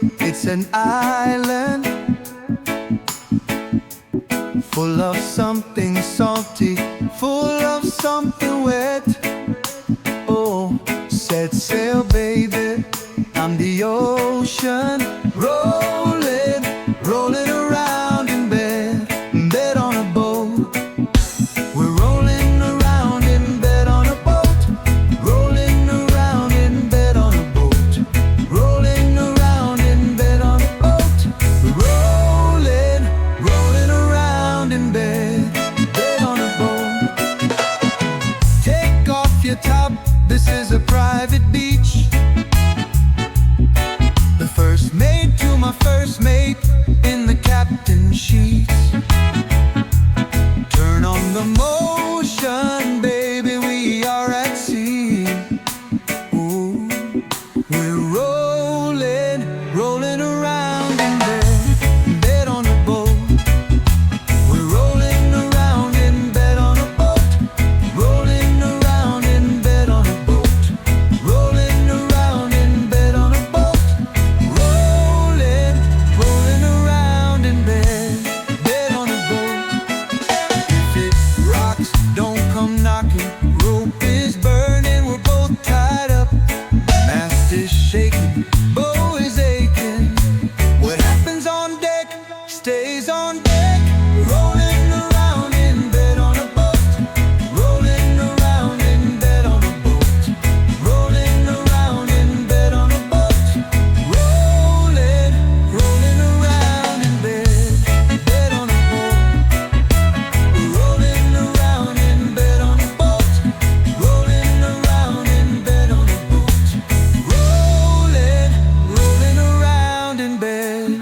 It's an island full of something salty, full of something wet. Oh, set sail, baby, I'm the ocean, rolling, rolling around in bed, bed on a boat. We're rolling around in bed on a boat, rolling around in bed on a boat, rolling around in bed on a boat, rolling, rolling around in bed, bed on a boat. Take off your top, this is a private beach. The first mate to my first mate in the captain's sheets. Turn on the motion, baby, we are at sea. Ooh, we're rolling, rolling around in bed, bed on a boat. We're rolling around in bed on a boat, rolling around in bed on a boat, rolling around in bed on a boat, rolling, rolling around in bed, bed on a boat. If it rocks, don't come knocking. Rope is burning, we're both tied up. Mast is shaking, bow is aching. What happens on deck stays on deck. Rolling around in bed on a boat, rolling around in bed on a boat, rolling around in bed on a boat, rolling, rolling around in bed, bed on a boat, rolling around in bed on a boat, rolling around in bed on a boat, rolling, rolling around in bed.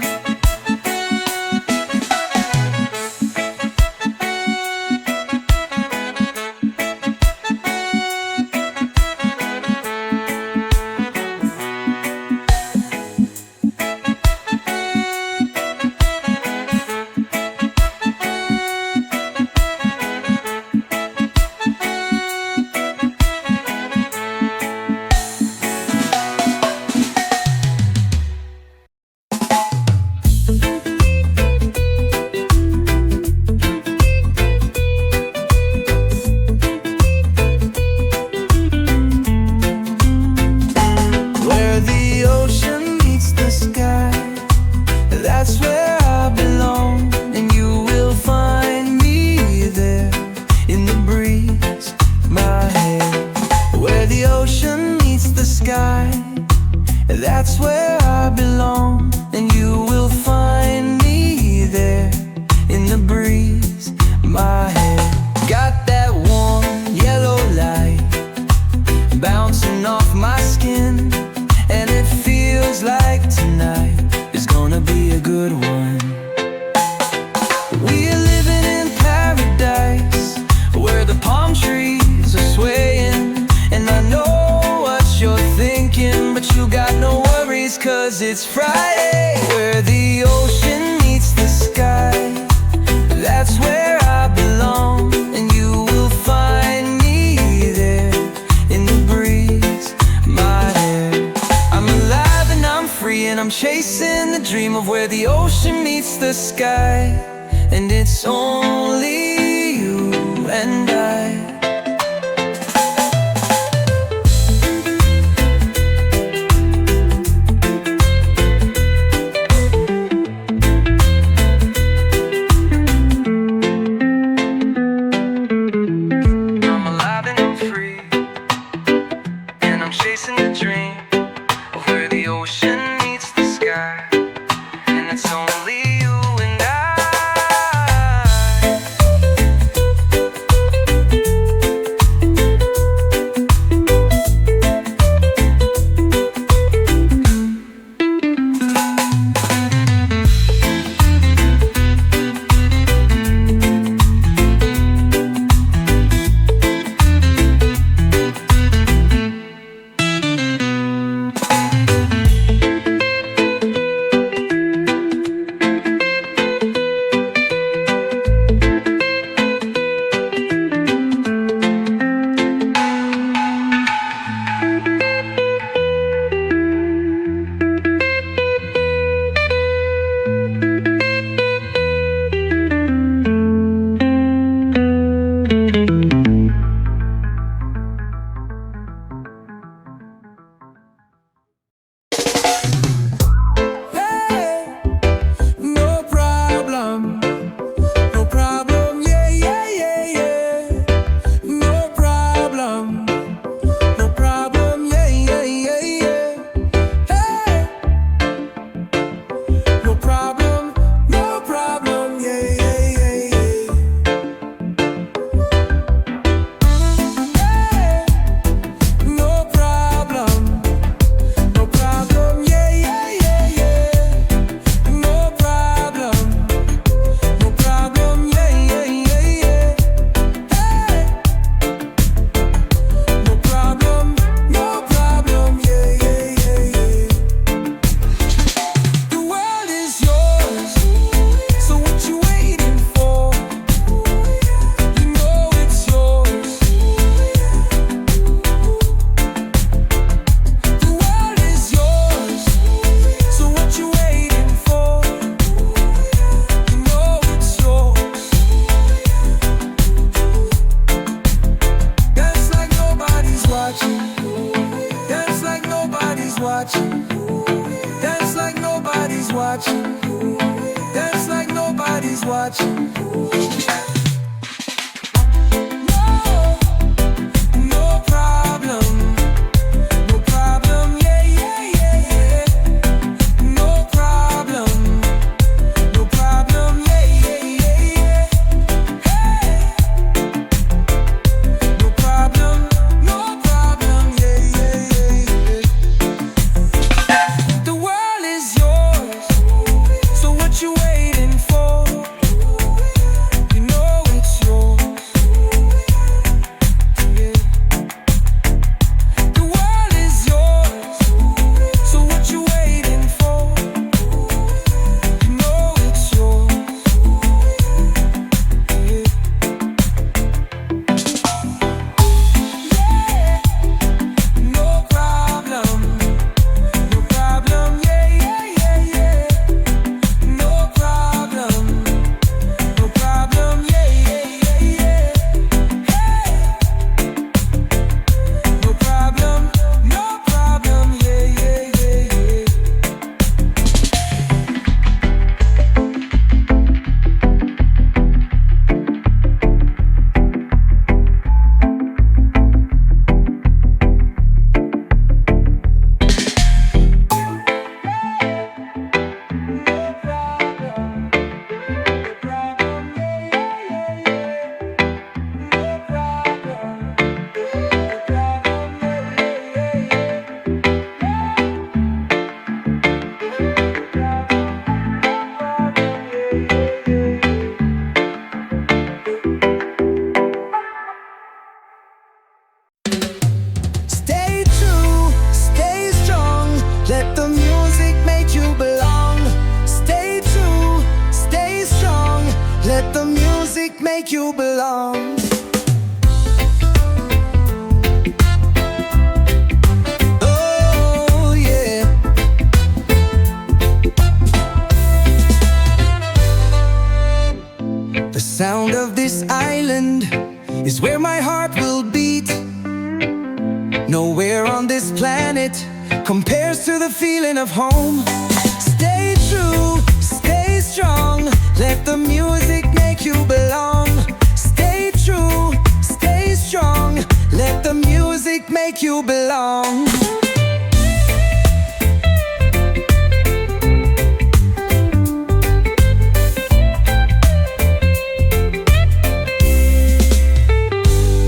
Where the ocean meets the sky, that's where I belong, and you will find me there in the breeze, my hair. Where the ocean meets the sky, that's where I belong, and you will find me there in the breeze, my hair. Got that warm yellow light bouncing off my skin, and it feels like tonight is gonna be a good one. We're living in paradise, where the palm trees are swaying. And I know what you're thinking, but you got no worries, 'cause it's Friday. Where the ocean meets the sky, that's where I belong, and you will find me there in the breeze, my hair. I'm alive and I'm free, and I'm chasing the dream of where the ocean meets the sky, and it's only you and I. I'm alive and I'm free, and I'm chasing the dream of where the ocean meets the sky, and it's only you and I. nobody's watching. Dance like nobody's watching. Make you belong. Oh yeah. The sound of this island is where my heart will beat. Nowhere on this planet compares to the feeling of home. Stay true, stay strong, let the music make you belong. Stay true, stay strong, let the music make you belong.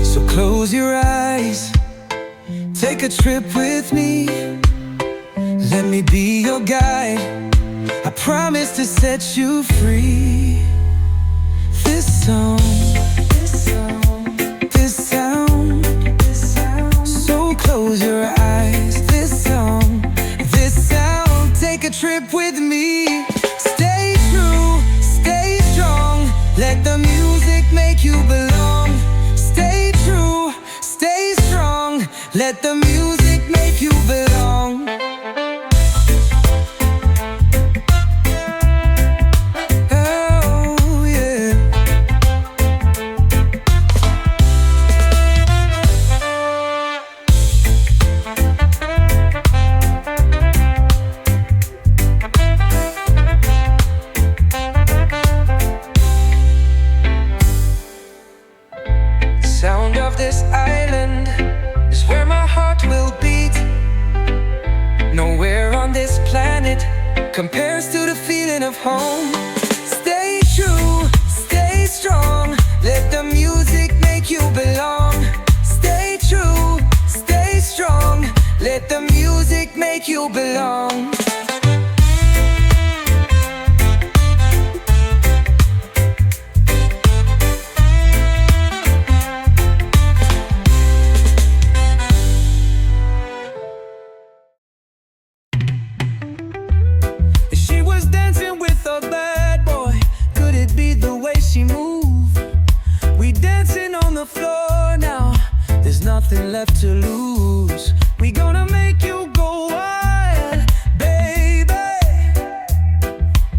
So close your eyes, take a trip with me. Let me be your guide, I promise to set you free. This song, this sound, so close your eyes. This song, this sound, take a trip with me. Stay true, stay strong, let the music make you belong. Stay true, stay strong, let the music make you belong. Sound of this island is where my heart will beat. Nowhere on this planet compares to the feeling of home. Stay true, stay strong, let the music make you belong. Stay true, stay strong, let the music make you belong. Nothing left to lose. We gonna make you go wild, baby.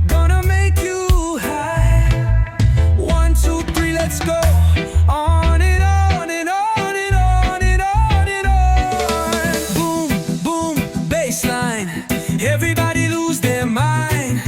Gonna make you high. 1, 2, 3, let's go. On and on and on and on and on and on. Boom, boom, bassline. Everybody lose their mind.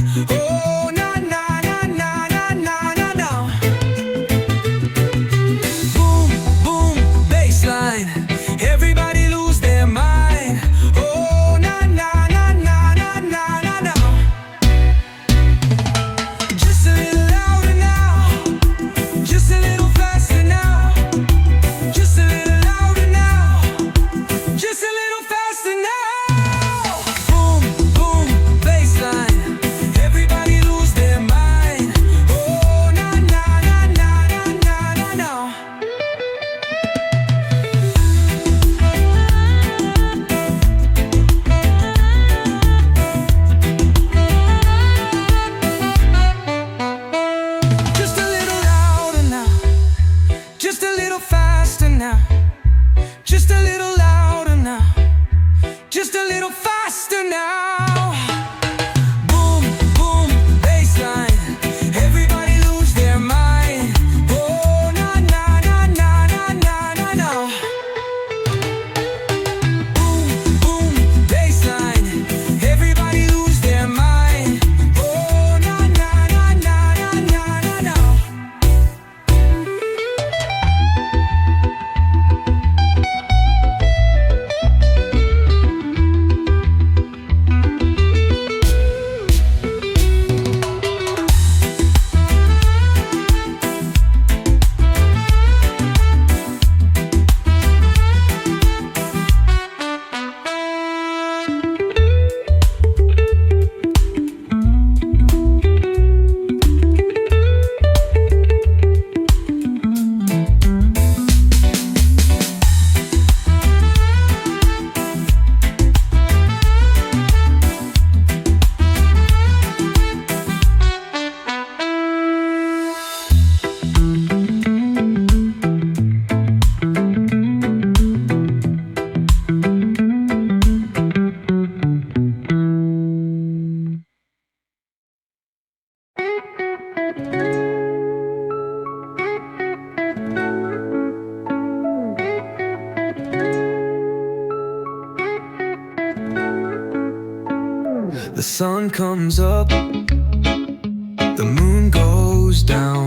sun comes up, the moon goes down.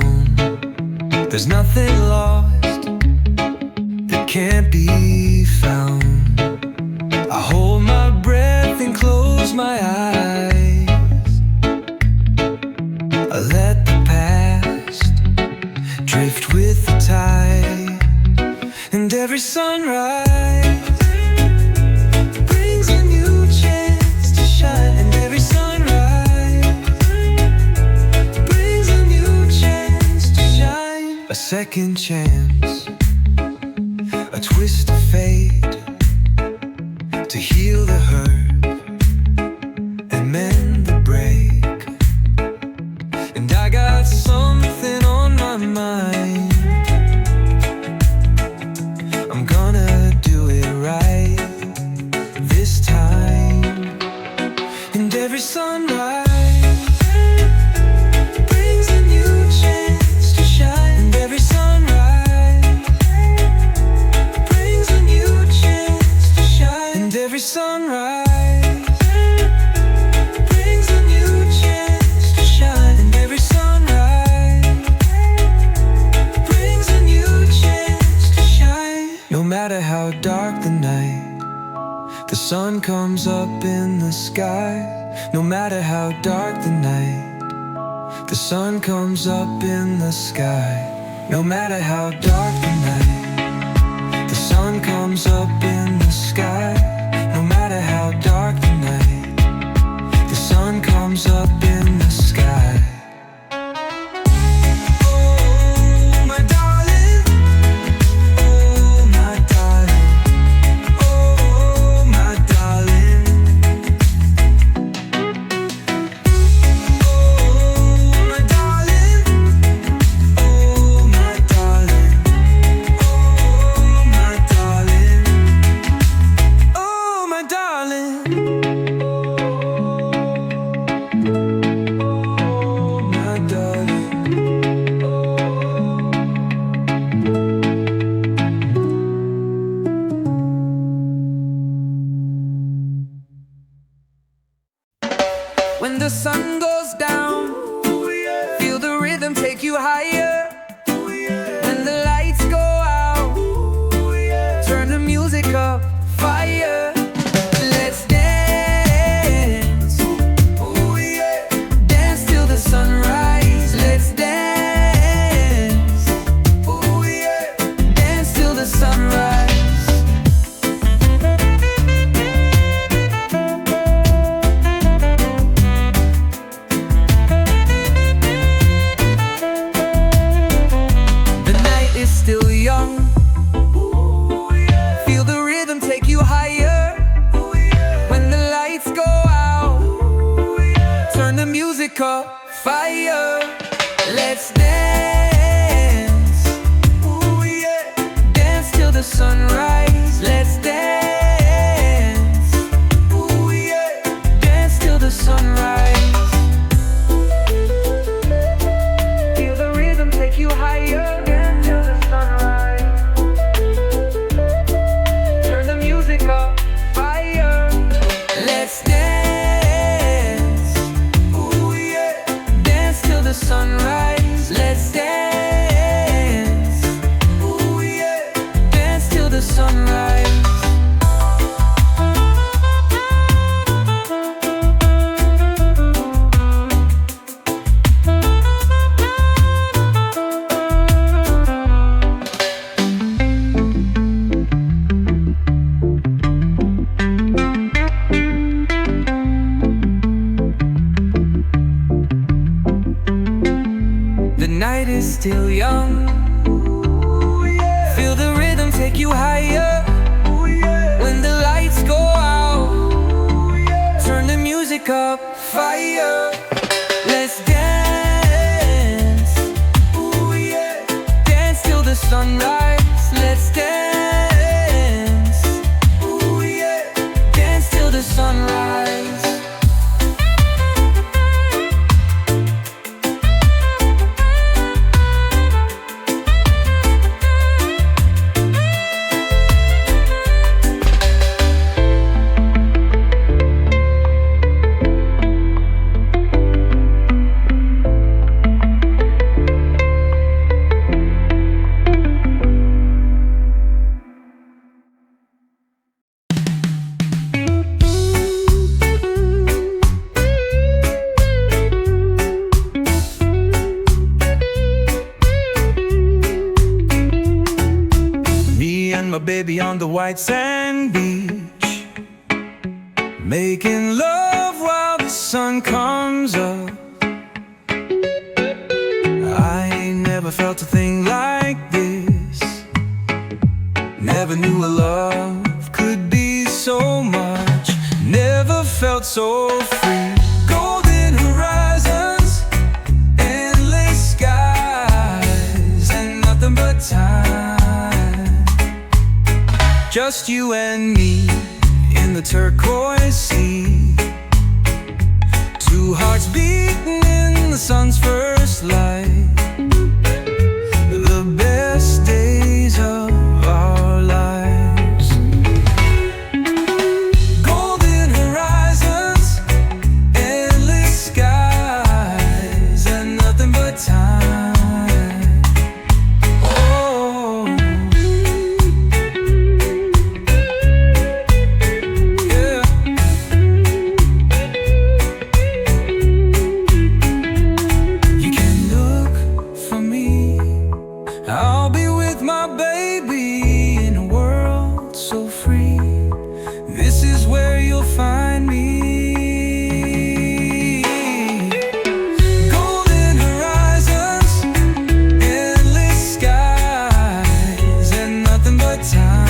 There's nothing lost that can't be found. I hold my breath and close my eyes. I let the past drift with the tide. And every sunrise brings a new chance to shine. And every sunrise brings a new chance to shine. A second chance, a twist of fate, to heal the hurt and mend the break. And I got something on my mind. I'm gonna do it right this time. And every sunrise brings a new chance to shine. And every sunrise brings a new chance to shine. And every sunrise brings a new chance to shine. And every sunrise brings a new chance to shine. No matter how dark the night, the sun comes up in the sky. No matter how dark the night, the sun comes up in the sky. No matter how dark the night, the sun comes up in the sky. No matter how dark the night, the sun comes up in the sky. Oh, my darling. Oh, my darling. Oh, my darling. Oh, my darling. Oh, my darling. Oh, my darling. Oh, my darling. Oh, my darling. When the sun goes down, feel the rhythm take you higher. When the lights go out, turn the music up, fire. Let's dance, dance till the sunrise. Let's dance, dance till the sunrise. The night is still young, feel the rhythm take you higher. When the lights go out, turn the music up, fire. Let's dance, dance till the sunrise. Let's dance, dance till the sunrise. Feel the rhythm take you higher, dance till the sunrise. Turn the music up, fire. Let's dance, dance till the sunrise. Let's dance, dance till the sunrise. The night is still young, feel the rhythm take you higher. When the lights go out, turn the music up, fire. Let's dance, dance till the sunrise. Let's dance, dance till the sunrise. baby, on the white sand beach, making love while the sun comes up. I ain't never felt a thing like this. Never knew a love could be so much. Never felt so free. Golden horizons, endless skies, and nothing but time. Just you and me in the turquoise sea, two hearts beating in the sun's first light. The best days of our lives. Golden horizons, endless skies, and nothing but time. Oh, yeah. You can look for me. I'll be with my baby in a world so free. This is where you'll find me. Golden horizons, endless skies, and nothing but time.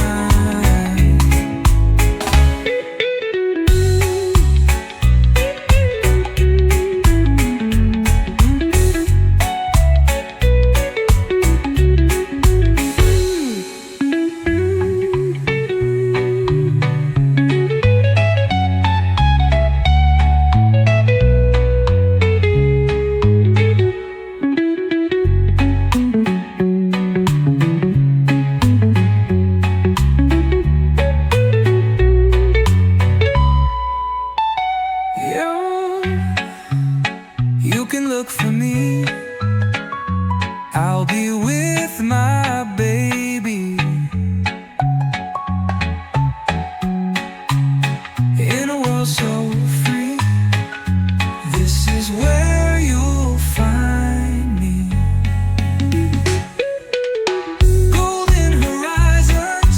You can look for me. I'll be with my baby in a world so free. This is where you'll find me. Golden horizons,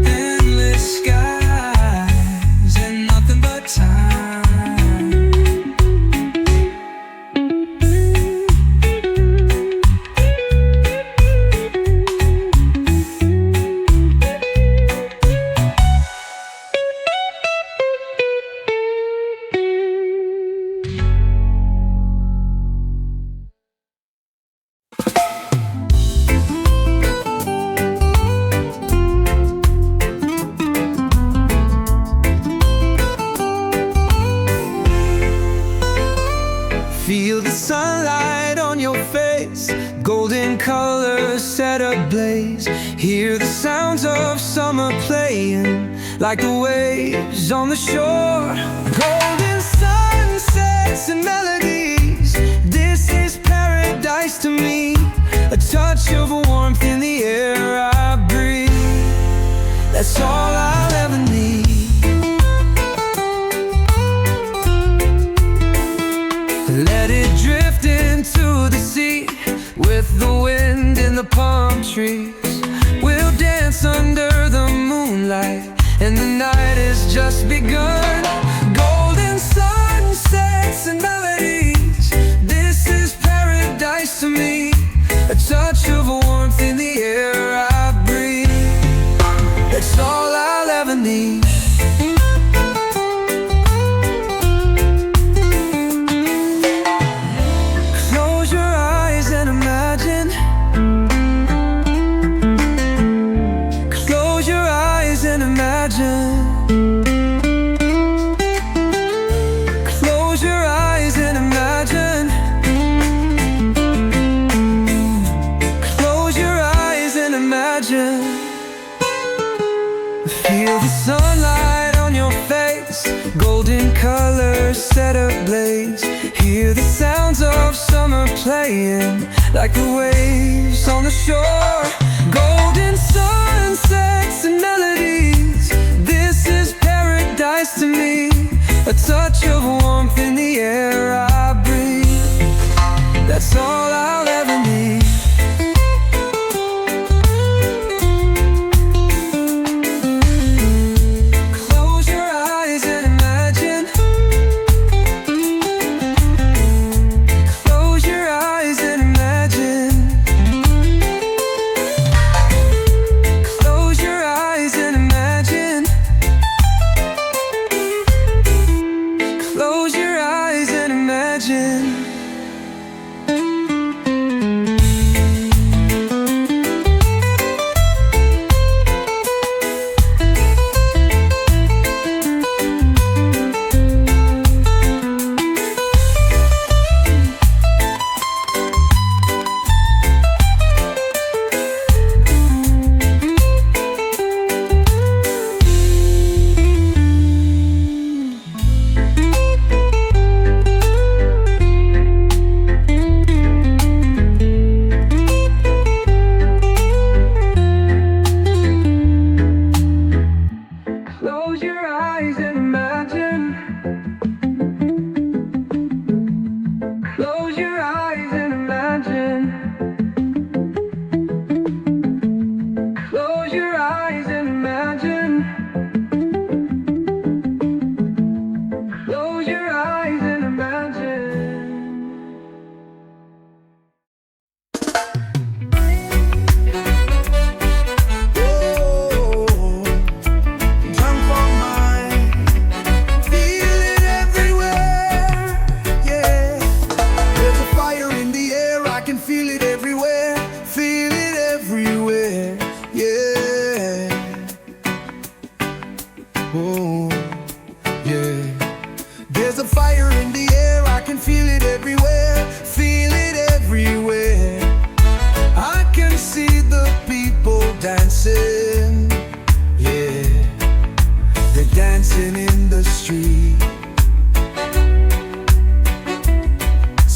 endless skies, and nothing but time. Feel the sunlight on your face, golden colors set ablaze. Hear the sounds of summer playing like the waves on the shore. Golden sunsets and melodies, this is paradise to me. A touch of warmth in the air I breathe, that's all I'll ever need. Let it drift into the sea with the wind in the palm trees. We'll dance under the moonlight, and the night has just begun. Golden sunsets and melodies, this is paradise to me. A touch of warmth in the air I breathe, that's all I'll ever need. Close your eyes and imagine. Close your eyes and imagine. Feel the sunlight on your face, golden colors set ablaze. Hear the sounds of summer playing like the waves on the shore. Golden sunsets and melodies, this is paradise to me. A touch of warmth in the air I breathe, that's all I'll ever need.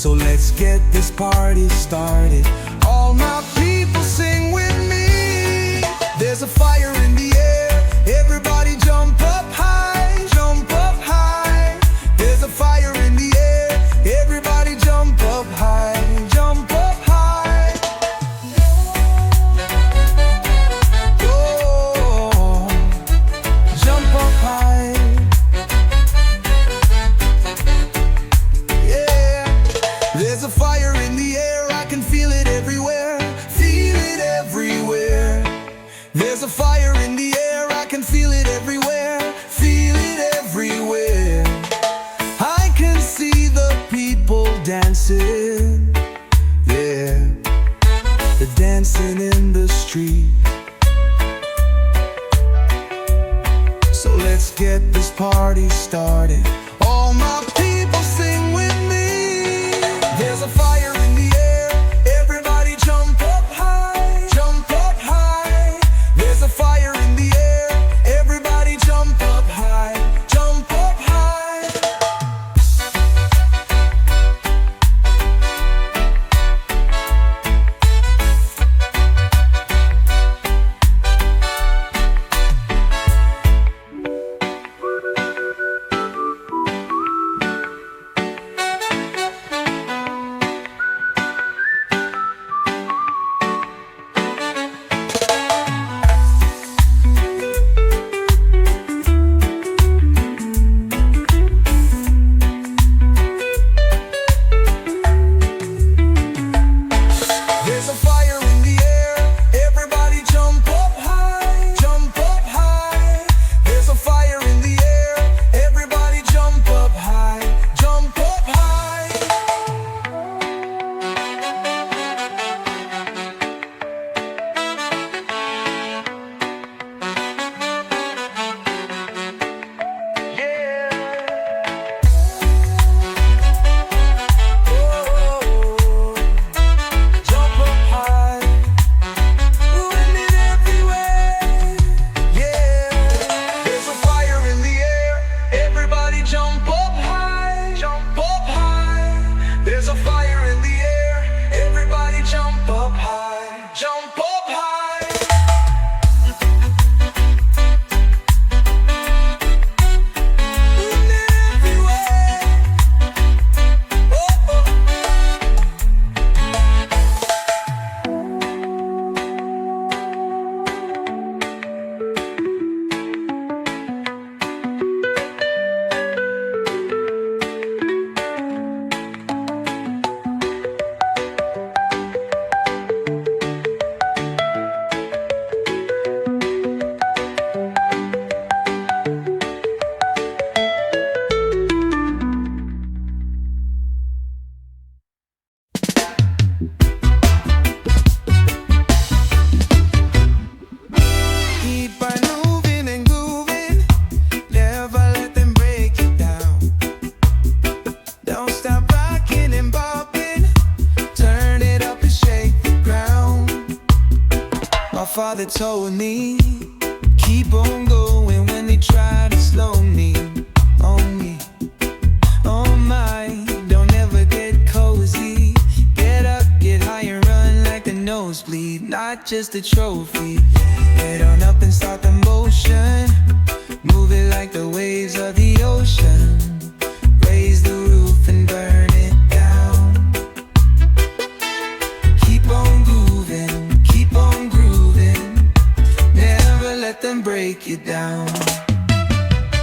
So let's get this party started. All my people sing with me. There's a fire in the air. Everybody jump up high, jump up high. There's a fire in the air. Everybody jump up high, jump up high. Oh, jump up high. There's a fire in the air, I can feel it everywhere. Feel it everywhere. There's a fire in the air, I can feel it everywhere. Feel it everywhere. I can see the people dancing. Yeah, they're dancing in the street. So let's get this party started. All my people sing with me. There's a fire in the air. Everybody jump up high, jump up high. There's a fire in the air. Everybody jump up high, jump up high. There's a fire in the air. Everybody jump up high, jump up high. There's a fire in the air. Everybody jump up high, jump up high. Yeah. Oh. Jump up high, doing it everywhere. Yeah, there's a fire in the air. Everybody jump up high, jump up high. There's a fire in the air. Everybody jump up high, jump up high. Doing it everywhere. Oh. Keep on moving and grooving. Never let them break you down. Don't stop rocking and bopping. Turn it up and shake the ground. My father told me, keep on going when they try to slow me. On me, oh my, don't ever get cozy. Get up, get higher, run like the nosebleed. Not just a trophy. Get on up and start the motion. Move it like the waves of the ocean. Raise the roof and burn it down. Keep on grooving, keep on grooving. Never let them break you down.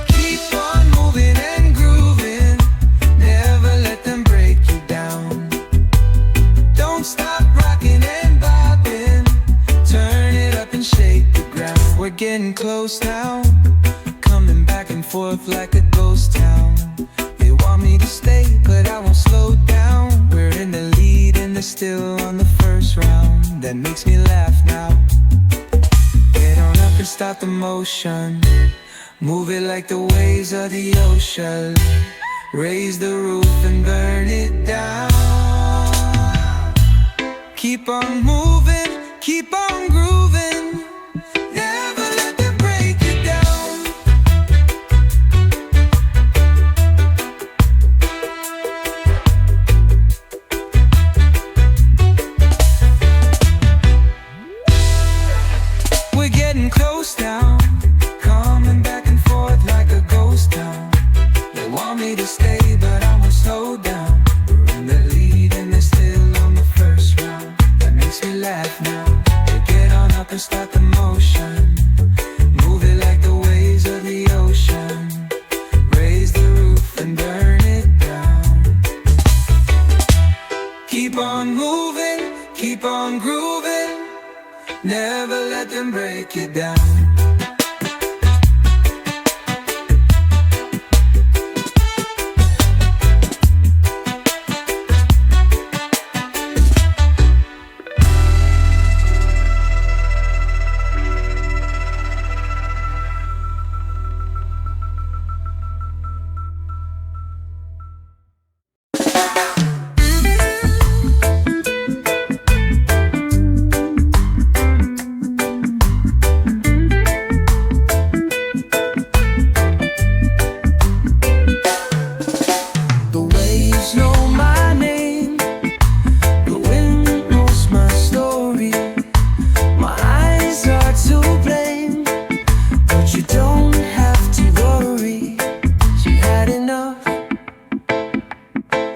Keep on moving and grooving. Never let them break you down. Don't stop rocking and bopping. Turn it up and shake the ground. We're getting close now. Coming back and forth like a ghost town. They want me to stay, but I won't slow down. We're in the lead and they're still on the first round. That makes me laugh now. Get on up and start the motion. Move it like the waves of the ocean. Raise the roof and burn it down. Keep on moving, keep on grooving. Never let them break you down. keep on moving, keep on grooving, never let them break it down.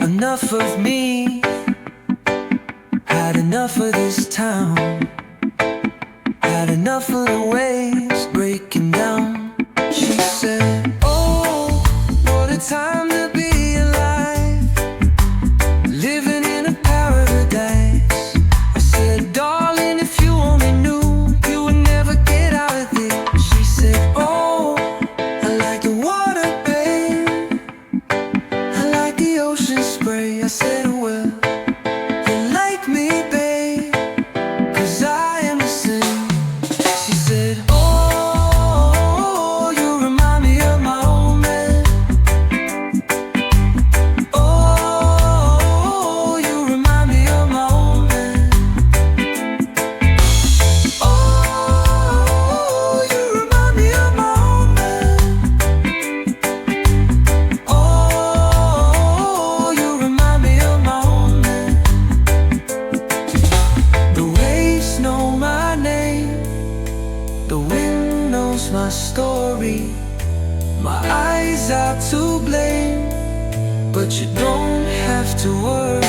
Enough of me, had enough of this town, had enough of the waves breaking down. She said, oh, what a time to be alive, living in a paradise. I said, darling, if you only knew, you would never get out of this. She said, oh, I like the water, babe, I like the ocean spray. I said, well, you like me, babe, 'cause I am the same. She said, oh, you remind me of my old man. Oh, you remind me of my old man. Oh, you remind me of my old man. Oh, you remind me of my old man. The waves know my name, the wind knows my story. My eyes are to blame, but you don't have to worry.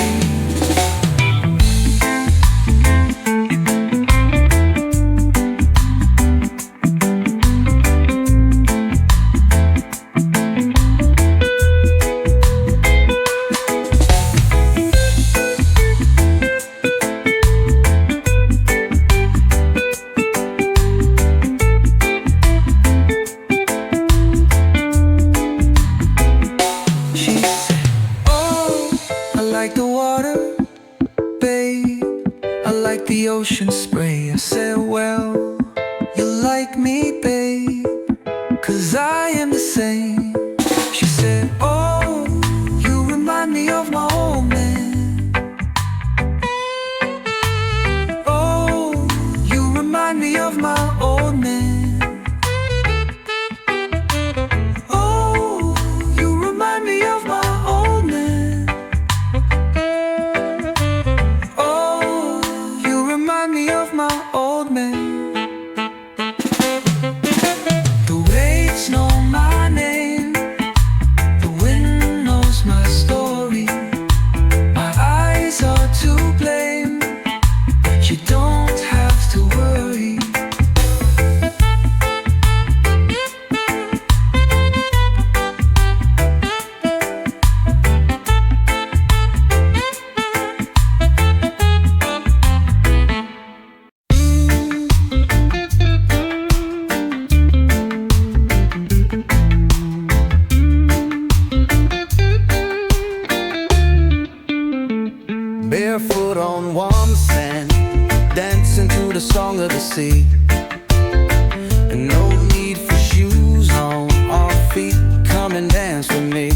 She said, oh, I like the water, babe, I like the ocean spray. I said, well, you like me, babe, 'cause I am the same. She said, oh, you remind me of my old man. Oh, you remind me of my old man. Oh, you remind me of my old man. Oh, you remind me of my old man. The waves know my name, the wind knows my story. My eyes are to blame, you don't have to worry. Barefoot on warm sand, dancing to the song of the sea. And no need for shoes on our feet, come and dance with me.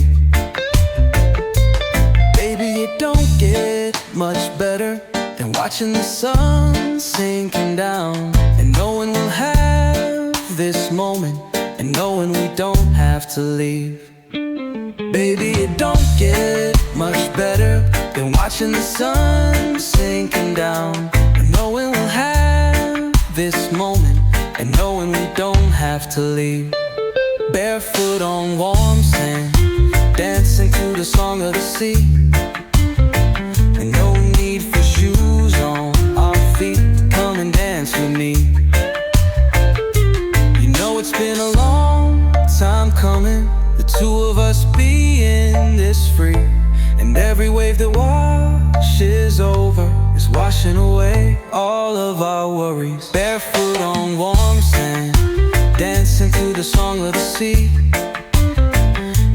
Baby, it don't get much better than watching the sun sinking down, and knowing we'll have this moment, and knowing we don't have to leave. Baby, it don't get much better than watching the sun sinking down, and knowing we'll have this moment, and knowing we don't have to leave. Barefoot on warm sand, dancing to the song of the sea. And no need for shoes on our feet, come and dance with me. You know it's been a long time coming, the two of us being this free. And every wave that washes is over, is washing away all of our worries. Barefoot on warm sand, dancing to the song of the sea.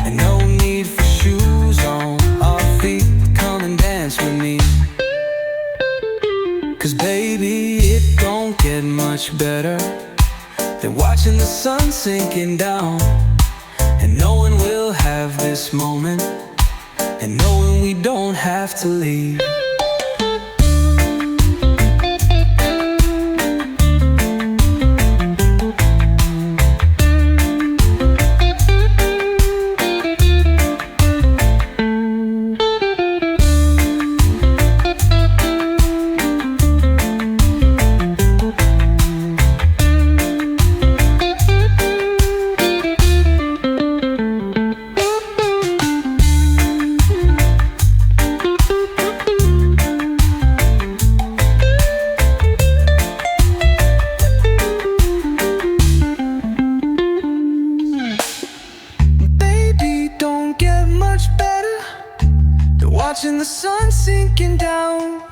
And no need for shoes on our feet. Come and dance with me. 'Cause baby, it don't get much better than watching the sun sinking down, and knowing we'll have this moment, and knowing we don't have to leave. Watching the sun sinking down,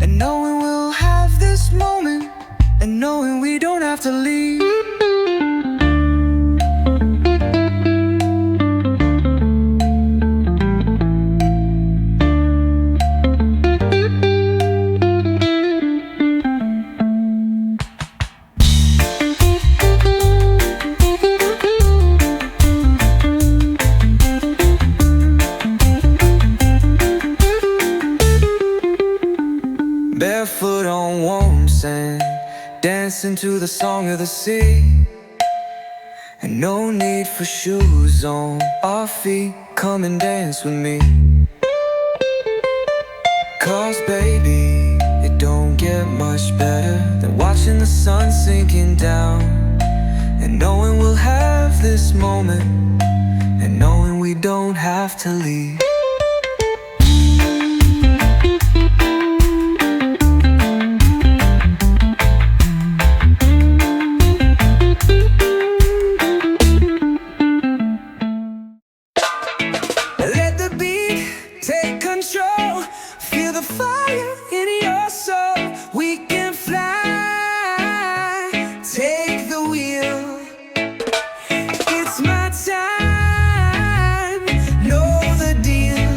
and knowing we'll have this moment, and knowing we don't have to leave. Barefoot on warm sand, dancing to the song of the sea. And no need for shoes on our feet. Come and dance with me. 'Cause baby, it don't get much better than watching the sun sinking down, and knowing we'll have this moment, and knowing we don't have to leave. Take control, feel the fire in your soul. We can fly, take the wheel. It's my time, know the deal.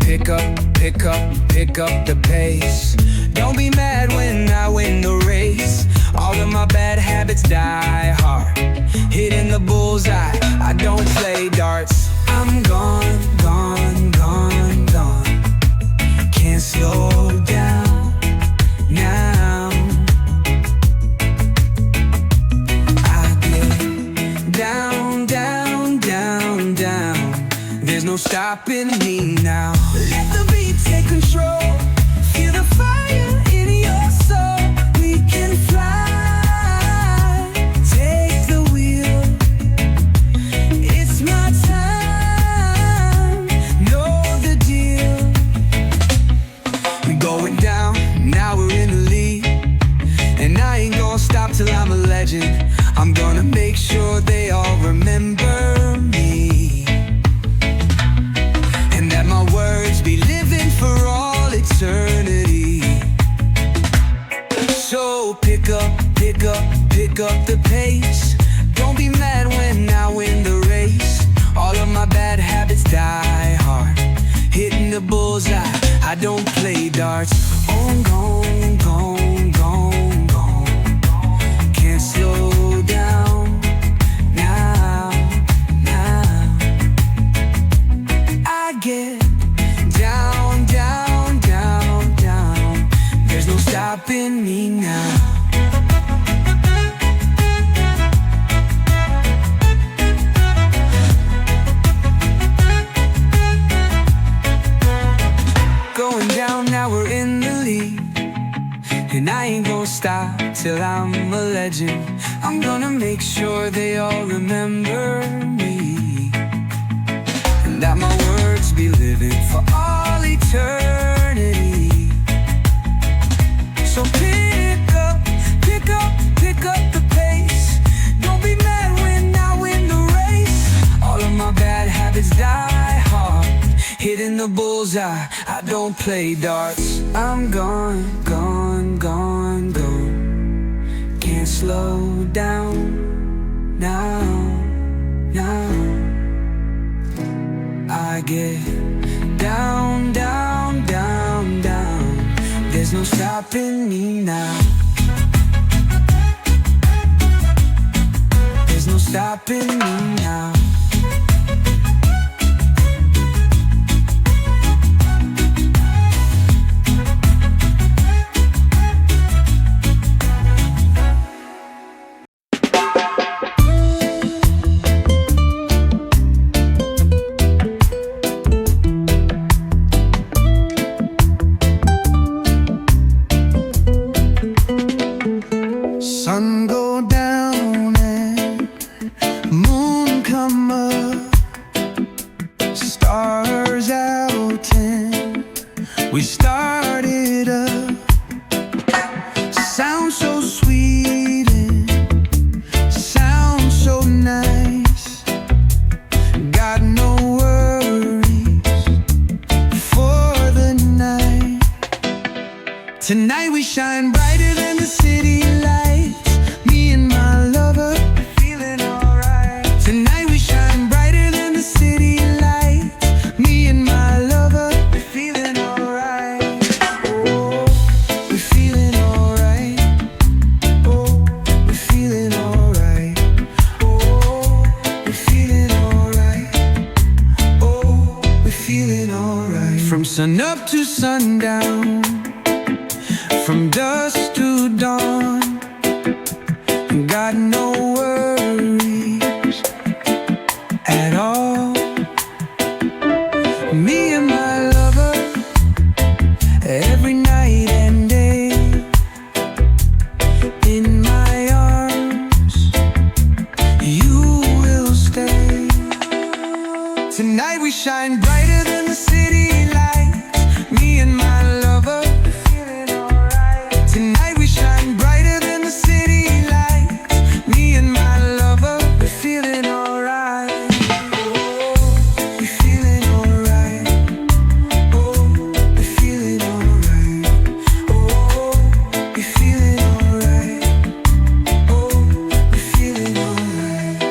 Pick up, pick up, pick up the pace. Don't be mad when I win the race. All of my bad habits die hard, hitting the bullseye. I don't play darts. I'm gone, gone, gone, gone. Can't slow down now. I get down, down, down, down. There's no stopping me now. Let the beat take control. Feel the fire in your soul. We can fly, take the wheel. It's my time, know the deal. We're going down, now we're in the lead, and I ain't gonna stop till I'm a legend. I'm gonna make sure they all remember me, and that my words be living for all eternity. So pick up, pick up, pick up the pace. Don't be mad when I win the race. All of my bad habits die hard, hitting the bullseye. I don't play darts. On, gone, gone, gone, gone. Can't slow down now, now. I get down, down, down, down. There's no stopping me now. Going down, now we're in the lead, and I ain't gonna stop till I'm a legend. I'm gonna make sure they all remember me, and that my words be living for all eternity. So pick up, pick up, pick up the pace. Don't be mad when I win the race. All of my bad habits die hard, hitting the bullseye. I don't play darts. I'm gone, gone, gone, gone. Can't slow down now, now. I get down, down, down, down. There's no stopping me now. There's no stopping me now. Sun go down and moon come up, stars out and we started up. Sound so sweet and sound so nice. Got no worries for the night. Tonight we shine brighter than the city lights. Me and my lover, feeling alright. Tonight we shine brighter than the city lights. Me and my lover, feeling alright. Oh, we're feeling alright. Oh, we're feeling alright. Oh, we're feeling alright. Oh, we're feeling alright. From sun up to sundown, from dusk to dawn, got no worries at all. Me and my lover, every night and day, in my arms, you will stay. Tonight we shine brighter than the city lights. Me and my lover, tonight we shine brighter than the city lights. Me and my lover, we're feeling alright. Oh, we're feeling alright. Oh, we're feeling alright. Oh, we're feeling alright. Oh, we're feeling alright.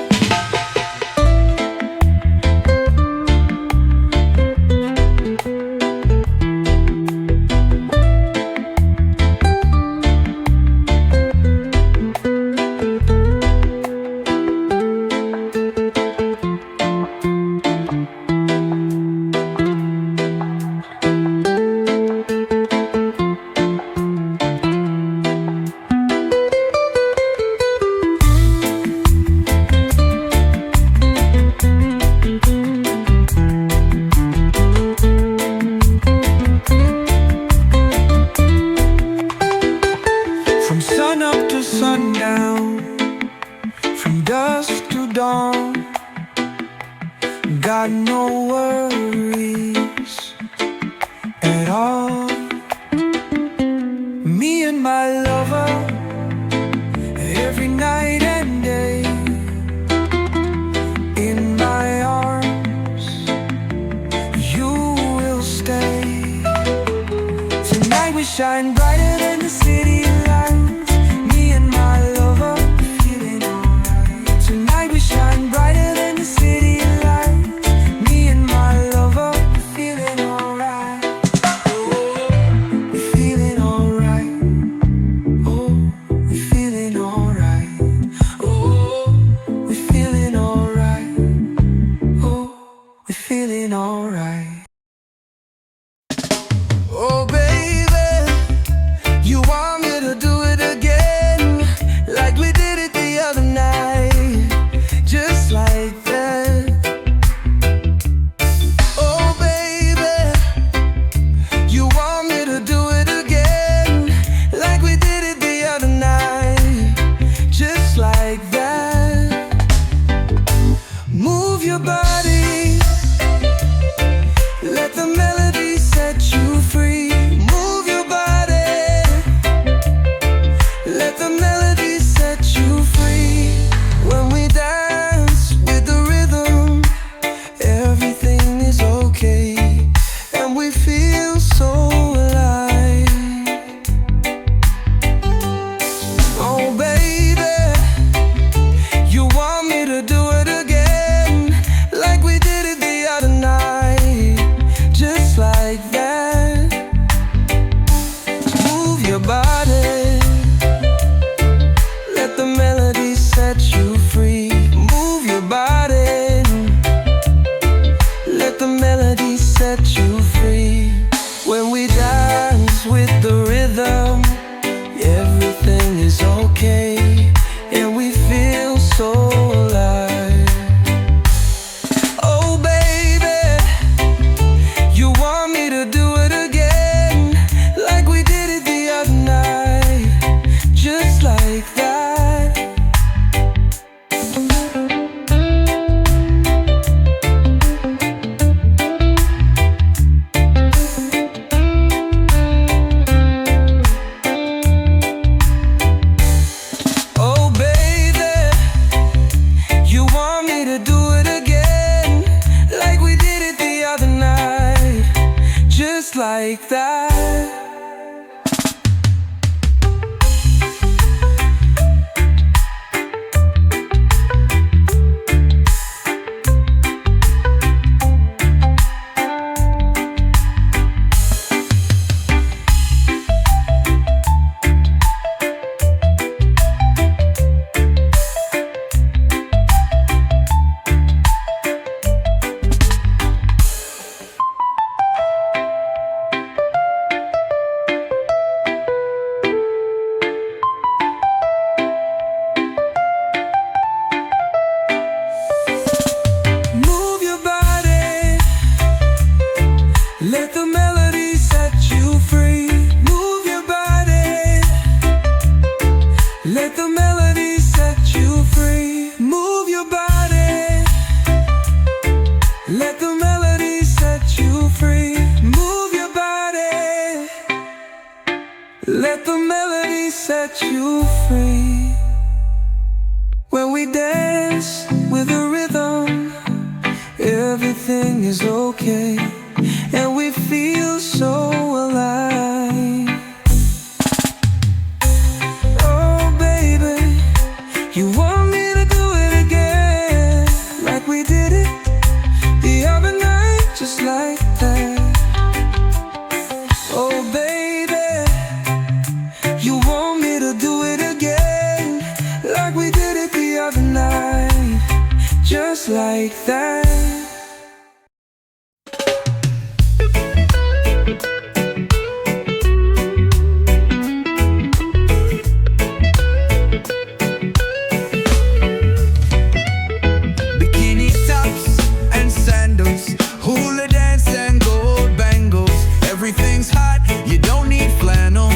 From sun up to sundown, from dusk to dawn, got no worries at all. Me and my lover, every night and day, in my arms, you will stay. Tonight we shine brighter than the city lights. Me and my lover, feeling alright. Tonight we shine brighter than the city lights. Me and my lover, feeling alright. Oh, we're feeling alright. Oh, we're feeling alright. Oh, we're feeling alright. Oh, we're feeling alright. Oh, baby, you want me to do it again, like we did it the other night, just like that. Oh, baby, you want me to do it again, like we did it the other night, just like that. Move your body, let the melody set you free. Move your body, let the melody set you free. When we dance with the rhythm, everything is okay. set you free. When we dance with the rhythm, everything is okay, and we feel so alive. Oh baby, you want me to do it again, like we did it the other night, just like that. Just like that. Let the melody set you free. Move your body. Let the melody set you free. Move your body. Let the melody set you free. Move your body. Let the melody set you free. When we dance with a rhythm, everything is okay, and we feel so alive. Oh baby, you want me to do it again, like we did it the other night, just like that. Oh baby, you want me to do it again, like we did it the other night, just like that. Everything's hot, you don't need flannel.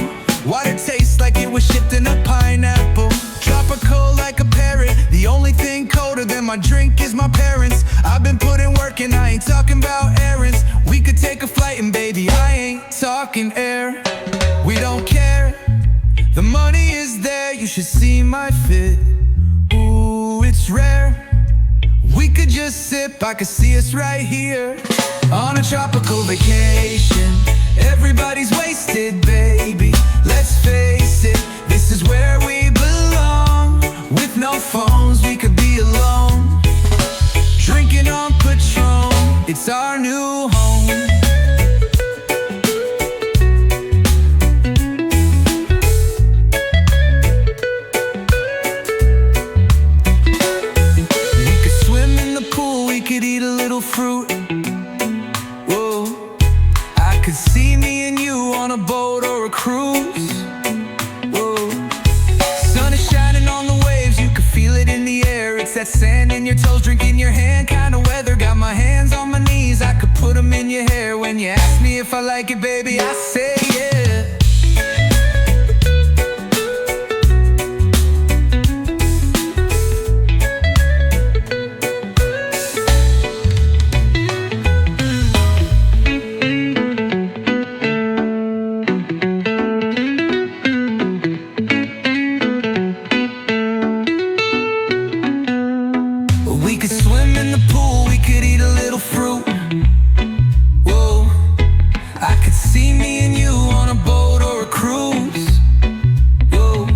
Water tastes like it was shipped in a pineapple. Tropical like a parrot. The only thing colder than my drink is my parents. I've been putting work in, I ain't talking about errands. We could take a flight and baby, I ain't talking air. We don't care, the money is there. You should see my fit, ooh, it's rare. We could just sip, I could see us right here on a tropical vacation. Everybody's wasted, baby, let's face it, this is where we belong. With no phones, we could be alone, drinking on Patron, it's our new home. We could swim in the pool, we could eat a little fruit. Could see me and you on a boat or a cruise. Whoa. Sun is shining on the waves, you can feel it in the air. It's that sand in your toes, drink in your hand kind of weather. Got my hands on my knees, I could put them in your hair. When you ask me if I like it, baby, I say yeah. We could swim in the pool, we could eat a little fruit. Whoa, I could see me and you on a boat or a cruise. Whoa,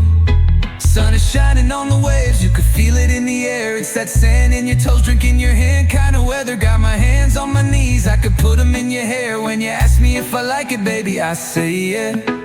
sun is shining on the waves, you could feel it in the air. It's that sand in your toes, drink in your hand kind of weather. Got my hands on my knees, I could put them in your hair. When you ask me if I like it, baby, I say yeah.